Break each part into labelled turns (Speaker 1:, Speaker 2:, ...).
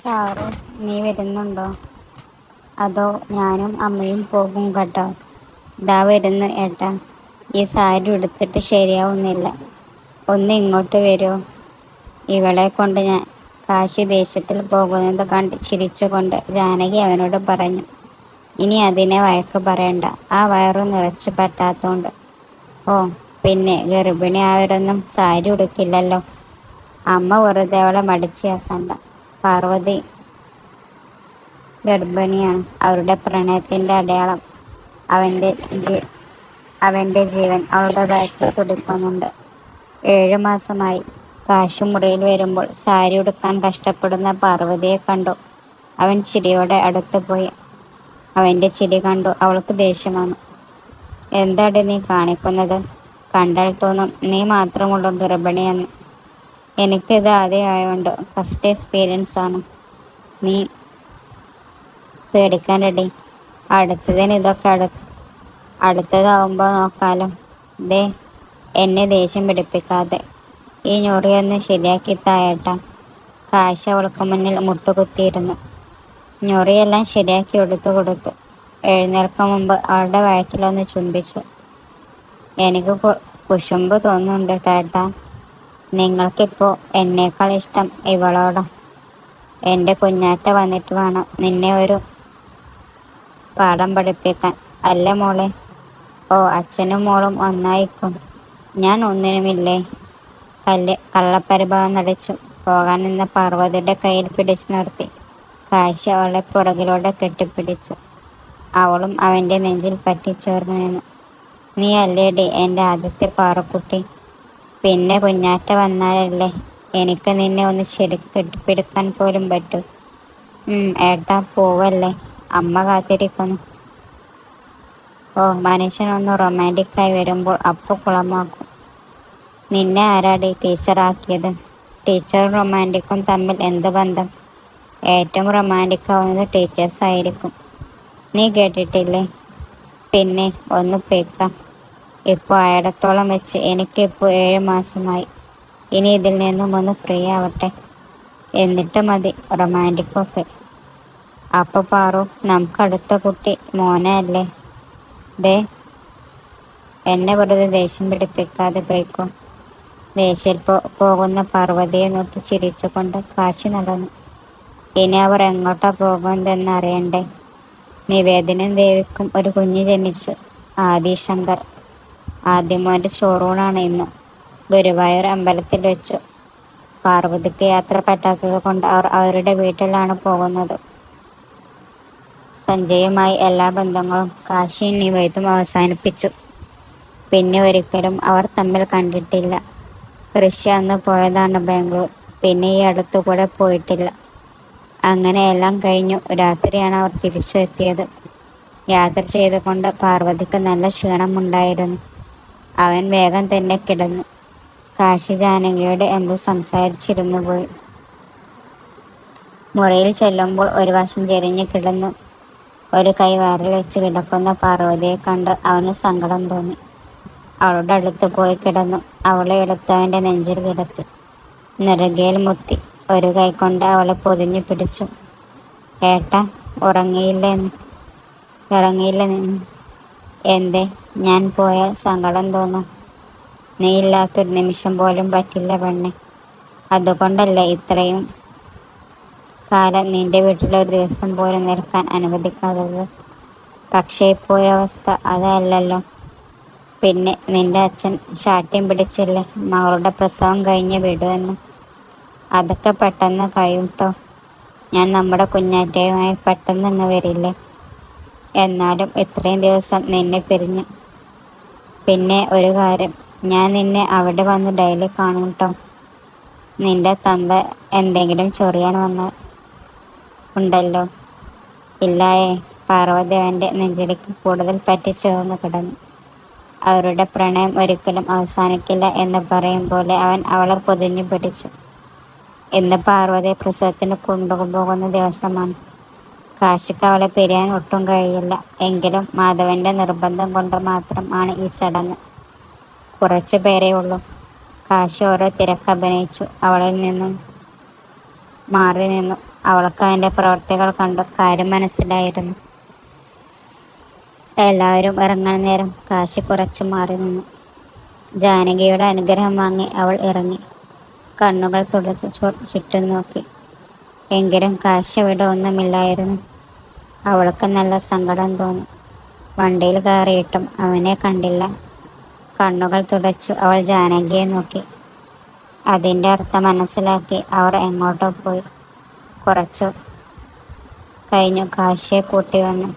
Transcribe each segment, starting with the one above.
Speaker 1: പാറു, നീ വരുന്നുണ്ടോ? അതോ ഞാനും അമ്മയും പോകും കേട്ടോ. ദാ വരുന്നു ഏട്ടാ. ഈ സാരി ഉടുത്തിട്ട് ശരിയാവുന്നില്ല. ഒന്ന് ഇങ്ങോട്ട് വരുമോ? ഇവളെ കൊണ്ട് ഞാൻ കാശി ദേഷ്യത്തിൽ പോകുന്നത് കണ്ട് ചിരിച്ചുകൊണ്ട് ജാനകി അവനോട് പറഞ്ഞു. ഇനി അതിനെ വഴക്ക് പറയണ്ട. ആ വയറു നിറച്ചു പറ്റാത്തോണ്ട്. ഓ, പിന്നെ ഗർഭിണി ആയവരൊന്നും സാരി ഉടുക്കില്ലല്ലോ. അമ്മ വെറുതെ അവളെ മടിച്ചാക്കണ്ട. പാർവതി ഗർഭിണിയാണ്. അവരുടെ പ്രണയത്തിന്റെ അടയാളം. അവന്റെ അവന്റെ ജീവൻ അവളുടെ വയറ്റിൽ തുടിക്കുന്നുണ്ട്. 7 മാസമായി. കാശി മുറിയിൽ വരുമ്പോൾ സാരി ഉടുക്കാൻ കഷ്ടപ്പെടുന്ന പാർവതിയെ കണ്ടു. അവൻ ചിരിയോടെ അടുത്തുപോയി. അവന്റെ ചിരി കണ്ടു അവൾക്ക് ദേഷ്യം വന്നു. എന്താടി നീ കാണിക്കുന്നത്? കണ്ടാൽ തോന്നും നീ മാത്രമുള്ളൂ ഗർഭിണിയെന്ന്. എനിക്കിത് ആദ്യമായോണ്ട് ഫസ്റ്റ് എക്സ്പീരിയൻസ് ആണ്. നീ പേടിക്കണ്ടടി. അടുത്തതിന് ഇതൊക്കെ അടുത്തതാവുമ്പോൾ നോക്കാലോ. ദേ, എന്നെ ദേഷ്യം പിടിപ്പിക്കാതെ. ഈ ഞൊറിയൊന്ന് ശരിയാക്കി തായേട്ടാ. കാശി അവൾക്ക് മുന്നിൽ മുട്ടുകുത്തിയിരുന്നു. ഞൊറിയെല്ലാം ശരിയാക്കി എടുത്തു കൊടുത്തു. എഴുന്നേൽക്കും മുമ്പ് അവളുടെ വയറ്റിലൊന്ന് ചുംബിച്ചു. എനിക്ക് കുശുമ്പ് തോന്നുന്നുണ്ട് കേട്ടാ. നിങ്ങൾക്കിപ്പോൾ എന്നേക്കാൾ ഇഷ്ടം ഇവളോടാ. എൻ്റെ കുഞ്ഞാറ്റ വന്നിട്ട് വേണം നിന്നെ ഒരു പാഠം പഠിപ്പിക്കാൻ. അല്ലേ മോളെ? ഓ, അച്ഛനും മോളും ഒന്നായിക്കും. ഞാൻ ഒന്നിനുമില്ലേ. കള്ളപ്പരിഭവം നടിച്ചു പോകാൻ നിന്ന പാർവതിയുടെ കയ്യിൽ പിടിച്ചു നിർത്തി കാശി അവളെ പുറകിലൂടെ കെട്ടിപ്പിടിച്ചു. അവളും അവൻ്റെ നെഞ്ചിൽ പറ്റിച്ചേർന്ന് നിന്നു. നീ അല്ലേടി എൻ്റെ ആദ്യത്തെ പാറുക്കുട്ടി. പിന്നെ കുഞ്ഞാറ്റ വന്നാലല്ലേ എനിക്ക് നിന്നെ ഒന്ന് ശരിക്കും കെട്ടിപ്പിടിക്കാൻ പോലും പറ്റൂ. ഏട്ടാ പോവല്ലേ, അമ്മ കാത്തിരിക്കുന്നു. ഓ, മനുഷ്യനൊന്ന് റൊമാൻറ്റിക്കായി വരുമ്പോൾ അപ്പു കുളമാക്കും. നിന്നെ ആരാടി ടീച്ചറാക്കിയത്? ടീച്ചറും റൊമാൻറ്റിക്കും തമ്മിൽ എന്ത് ബന്ധം? ഏറ്റവും റൊമാൻറ്റിക്കാവുന്നത് ടീച്ചേഴ്സായിരിക്കും. നീ കേട്ടിട്ടില്ലേ? പിന്നെ ഒന്ന് പേക്കാം. ഇപ്പോൾ ആയിടത്തോളം വെച്ച് എനിക്കിപ്പോൾ 7 മാസമായി. ഇനി ഇതിൽ നിന്നും ഒന്ന് ഫ്രീ ആവട്ടെ. എന്നിട്ട് മതി റൊമാൻറ്റിക്കൊക്കെ. അപ്പോൾ പാറു, നമുക്കടുത്ത കുട്ടി മോനല്ലേ? ദേ, എന്നെ വെറുതെ ദേഷ്യം പിടിപ്പിക്കാതെ പോയിക്കോ. ദേഷ്യത്തിൽ പോകുന്ന പാർവതിയെ നോക്കി ചിരിച്ചുകൊണ്ട് കാശി നടന്നു. ഇനി അവർ എങ്ങോട്ടാ പോകുന്നതെന്ന് അറിയണ്ടേ. നിവേദിനും ദേവിക്കും ഒരു കുഞ്ഞ് ജനിച്ചു. ആദി ശങ്കർ. ആദ്യമോൻ്റെ ചോറൂണാണ് ഇന്ന് ഗുരുവായൂർ അമ്പലത്തിൽ വെച്ചു. പാർവതിക്ക് യാത്ര പറ്റാത്തത് കൊണ്ട് അവർ അവരുടെ വീട്ടിലാണ് പോകുന്നത്. സഞ്ജയുമായി എല്ലാ ബന്ധങ്ങളും കാശിയും നിവേദും അവസാനിപ്പിച്ചു. പിന്നെ ഒരിക്കലും അവർ തമ്മിൽ കണ്ടിട്ടില്ല. ഋഷി അന്ന് പോയതാണ് ബാംഗ്ലൂർ. പിന്നെ ഈ അടുത്തുകൂടെ പോയിട്ടില്ല. അങ്ങനെ എല്ലാം കഴിഞ്ഞു. രാത്രിയാണ് അവർ തിരിച്ചു എത്തിയത്. യാത്ര ചെയ്തുകൊണ്ട് പാർവതിക്ക് നല്ല ക്ഷീണമുണ്ടായിരുന്നു. അവൻ വേഗം തന്നെ കിടന്നു. കാശി ജാനകിയോട് എന്തോ സംസാരിച്ചിരുന്നു പോയി. മുറിയിൽ ചെല്ലുമ്പോൾ ഒരു വശം ചെരിഞ്ഞു കിടന്നു. ഒരു കൈ വയറിൽ വെച്ച് കിടക്കുന്ന പാർവതിയെ കണ്ട് അവന് സങ്കടം തോന്നി. അവളുടെ അടുത്ത് പോയി കിടന്നു. അവളെ എടുത്ത് അവൻ്റെ നെഞ്ചിൽ കിടത്തി നെറുകയിൽ മുത്തി ഒരു കൈ കൊണ്ട് അവളെ പൊതിഞ്ഞു പിടിച്ചു. ഏട്ടാ, ഇറങ്ങിയില്ല നിന്ന്? എന്തേ? ഞാൻ പോയാൽ സങ്കടം തോന്നും? നീ ഇല്ലാത്തൊരു നിമിഷം പോലും പറ്റില്ല പെണ്ണെ. അതുകൊണ്ടല്ലേ ഇത്രയും കാലം നിന്റെ വീട്ടിലൊരു ദിവസം പോലും നിൽക്കാൻ അനുവദിക്കാത്തത്. പക്ഷേ ഇപ്പോഴ അവസ്ഥ അതല്ലല്ലോ. പിന്നെ നിന്റെ അച്ഛൻ ശാഠ്യം പിടിച്ചില്ലേ മകളുടെ പ്രസവം കഴിഞ്ഞ് വിടുമെന്ന്. അതൊക്കെ പെട്ടെന്ന് കഴിയൂട്ടോ. ഞാൻ നമ്മുടെ കുഞ്ഞാറ്റയുമായി പെട്ടെന്ന് വരില്ലേ. എന്നാലും ഇത്രയും ദിവസം നിന്നെ പിരിഞ്ഞു. പിന്നെ ഒരു കാര്യം, ഞാൻ നിന്നെ അവിടെ വന്ന് ഡെയിലി കാണും കേട്ടോ. നിന്റെ തന്ത എന്തെങ്കിലും ചൊറിയാൻ ഉണ്ടല്ലോ. ഇല്ലായേ. പാർവതി അവൻ്റെ നെഞ്ചിലേക്ക് കൂടുതൽ പറ്റിച്ചേർന്ന് കിടന്നു. അവരുടെ പ്രണയം ഒരിക്കലും അവസാനിക്കില്ല എന്ന് പറയും പോലെ അവൻ അവളെ പൊതിഞ്ഞു പിടിച്ചു. ഇന്ന് പാർവതിയെ പ്രസവത്തിന് കൊണ്ടുപോകുന്ന ദിവസമാണ്. കാശിക്ക് അവളെ പിരിയാൻ ഒട്ടും കഴിയില്ല. എങ്കിലും മാധവൻ്റെ നിർബന്ധം കൊണ്ട് മാത്രം ആണ് ഈ ചടങ്ങ്. കുറച്ചു പേരേ ഉള്ളൂ. കാശി ഓരോ തിരക്ക് അഭിനയിച്ചു അവളിൽ നിന്നും മാറി നിന്നു. അവൾക്ക് അവൻ്റെ പ്രവർത്തികൾ കണ്ടു കാര്യം മനസ്സിലായിരുന്നു. എല്ലാവരും ഇറങ്ങാൻ നേരം കാശി കുറച്ചു മാറി നിന്നു. ജാനകിയുടെ അനുഗ്രഹം വാങ്ങി അവൾ ഇറങ്ങി. കണ്ണുകൾ തുടച്ചു ചുറ്റും നോക്കി. എങ്കിലും കാശി അവിടെ ഒന്നുമില്ലായിരുന്നു. അവൾക്ക് നല്ല സങ്കടം തോന്നി. വണ്ടിയിൽ കയറിയിട്ടും അവനെ കണ്ടില്ല. കണ്ണുകൾ തുടച്ചു അവൾ ജാനകിയെ നോക്കി. അതിൻ്റെ അർത്ഥം മനസ്സിലാക്കി അവർ എങ്ങോട്ടോ പോയി. കുറച്ചു കഴിഞ്ഞു കാശിയെ കൂട്ടി വന്നു.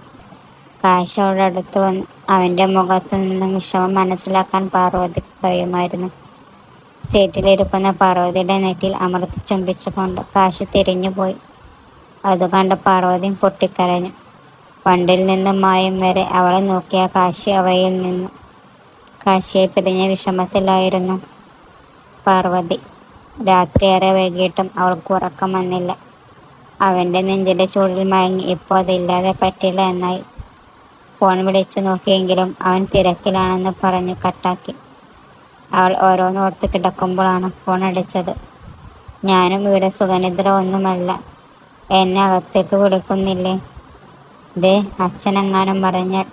Speaker 1: കാശി അവളുടെ അടുത്ത് വന്നു. അവൻ്റെ മുഖത്തു നിന്നും വിഷമം മനസ്സിലാക്കാൻ പാർവതിക്ക് കഴിയുമായിരുന്നു. സീറ്റിലിരിക്കുന്ന പാർവതിയുടെ നെറ്റിയിൽ അമർത്തി ചുംബിച്ചുകൊണ്ട് കാശി തിരിഞ്ഞുപോയി. അത് കണ്ട് പാർവതിയും പൊട്ടിക്കരഞ്ഞു. വണ്ടിയിൽ നിന്നും മായും വരെ അവളെ നോക്കിയ കാശി അവയിൽ നിന്നു. കാശിയെ പിരിഞ്ഞ വിഷമത്തിലായിരുന്നു പാർവതി. രാത്രി ഏറെ വൈകിട്ടും അവൾക്ക് ഉറക്കം വന്നില്ല. അവൻ്റെ നെഞ്ചിൻ്റെ ചൂടിൽ മയങ്ങി. ഇപ്പോൾ അതില്ലാതെ പറ്റില്ല എന്നായി. ഫോൺ വിളിച്ചു നോക്കിയെങ്കിലും അവൻ തിരക്കിലാണെന്ന് പറഞ്ഞു കട്ടാക്കി. അവൾ ഓരോന്നോർത്ത് കിടക്കുമ്പോഴാണ് ഫോൺ അടിച്ചത്. ഞാനും ഇവിടെ സുഖനിദ്ര ഒന്നുമല്ല. എന്നെ അകത്തേക്ക് വിളിക്കുന്നില്ലേ? ദേ അച്ഛനെങ്ങാനും പറഞ്ഞാൽ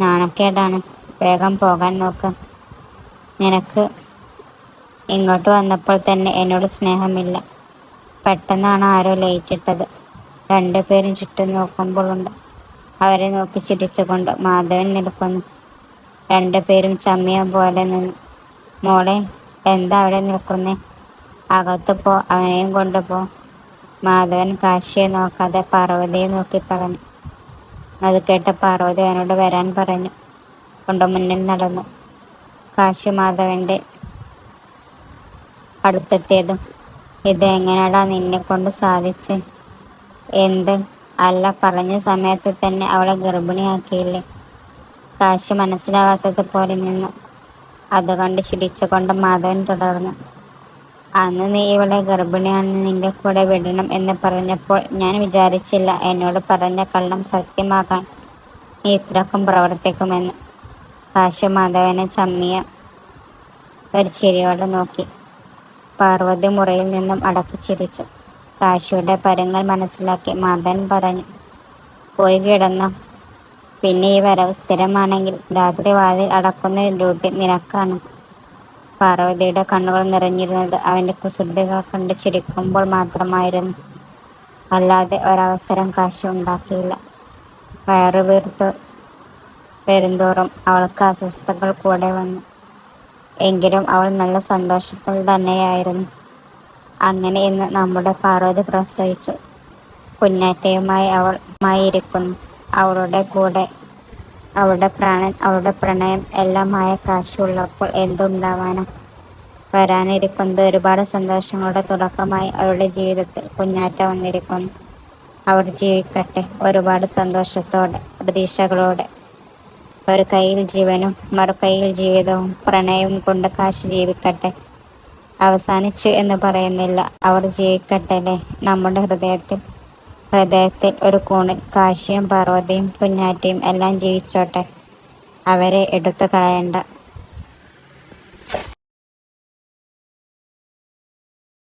Speaker 1: നാണക്കേടാണ്. വേഗം പോകാൻ നോക്ക്. നിനക്ക് ഇങ്ങോട്ട് വന്നപ്പോൾ തന്നെ എന്നോട് സ്നേഹമില്ല. പെട്ടെന്നാണ് ആരോ ലൈറ്റ് ഇട്ടത്. രണ്ടുപേരും ചുറ്റും നോക്കുമ്പോഴുണ്ട്. അവരെ നോക്കി ചിരിച്ചുകൊണ്ട് മാധവൻ നിൽക്കുന്നു. രണ്ടുപേരും ചമ്മിയ പോലെ നിന്നു. മോളെ, എന്താ അവിടെ നിൽക്കുന്നേ? അകത്ത് പോ, അവനെയും കൊണ്ടുപോ. മാധവൻ കാശിയെ നോക്കാതെ പാർവതിയെ നോക്കി പറഞ്ഞു. അത് കേട്ട് പാർവതി അവനോട് വരാൻ പറഞ്ഞു കൊണ്ട് മുന്നിൽ നടന്നു. കാശി മാധവൻ്റെ അടുത്തെത്തിയതും ഇത് എങ്ങനെയാടാ നിന്നെ കൊണ്ട് സാധിച്ച്? എന്ത്? അല്ല, പറഞ്ഞ സമയത്ത് തന്നെ അവളെ ഗർഭിണിയാക്കിയില്ലേ? കാശി മനസ്സിലാവാത്തതുപോലെ നിന്നു. അതുകണ്ട് ചിരിച്ചുകൊണ്ട് മാധവൻ തുടർന്നു. അന്ന് നീ ഇവളെ ഗർഭിണിയാണെന്ന് നിന്റെ കൂടെ വിടണം എന്ന് പറഞ്ഞപ്പോൾ ഞാൻ വിചാരിച്ചില്ല എന്നോട് പറഞ്ഞ കള്ളം സത്യമാക്കാൻ നീ ഇത്രക്കും പ്രവർത്തിക്കുമെന്ന്. കാശി മാധവനെ ചമ്മിയ ഒരു ചിരിയോടെ നോക്കി. പാർവതി മുറിയിൽ നിന്നും അടക്കി ചിരിച്ചു. കാശിയുടെ പരങ്ങൾ മനസ്സിലാക്കി മാധവൻ പറഞ്ഞു, പോയി കിടന്നു. പിന്നെ ഈ വരവ് സ്ഥിരമാണെങ്കിൽ രാത്രി വാതിൽ അടക്കുന്ന ഡ്യൂട്ടി നിനക്കാണ്. പാർവതിയുടെ കണ്ണുകൾ നിറഞ്ഞിരുന്നത് അവൻ്റെ കുസൃതികൾ കണ്ട് ചിരിക്കുമ്പോൾ മാത്രമായിരുന്നു. അല്ലാതെ ഒരവസരം കാശി ഉണ്ടാക്കിയില്ല. വയറു വരുന്തോറും അവൾക്ക് അസ്വസ്ഥതകൾ കൂടെ വന്നു. എങ്കിലും അവൾ നല്ല സന്തോഷത്തിൽ തന്നെയായിരുന്നു. അങ്ങനെ ഇന്ന് നമ്മുടെ പാർവതി പ്രസവിച്ചു. കുഞ്ഞാറ്റയുമായി അവൾ ഇരിക്കുന്നു. അവളുടെ കൂടെ അവളുടെ പ്രാണൻ, അവളുടെ പ്രണയം എല്ലാമായ കാശി ഉള്ളപ്പോൾ എന്തുണ്ടാവാനാ? വരാനിരിക്കുന്നത് ഒരുപാട് സന്തോഷങ്ങളുടെ തുടക്കമായി അവളുടെ ജീവിതത്തിൽ കുഞ്ഞാറ്റ വന്നിരിക്കുന്നു. അവർ ജീവിക്കട്ടെ ഒരുപാട് സന്തോഷത്തോടെ, പ്രതീക്ഷകളോടെ. ഒരു കയ്യിൽ ജീവനും മറുകൈയിൽ ജീവിതവും പ്രണയവും കൊണ്ട് കാശി ജീവിക്കട്ടെ. അവസാനിച്ചു എന്ന് പറയുന്നില്ല, അവർ ജീവിക്കട്ടെ. നമ്മുടെ ഹൃദയത്തിൽ ഒരു കോണിൽ കാശിയും പാർവതിയും കുഞ്ഞാറ്റയും എല്ലാം ജീവിച്ചോട്ടെ. അവരെ എടുത്തു കളയണ്ട.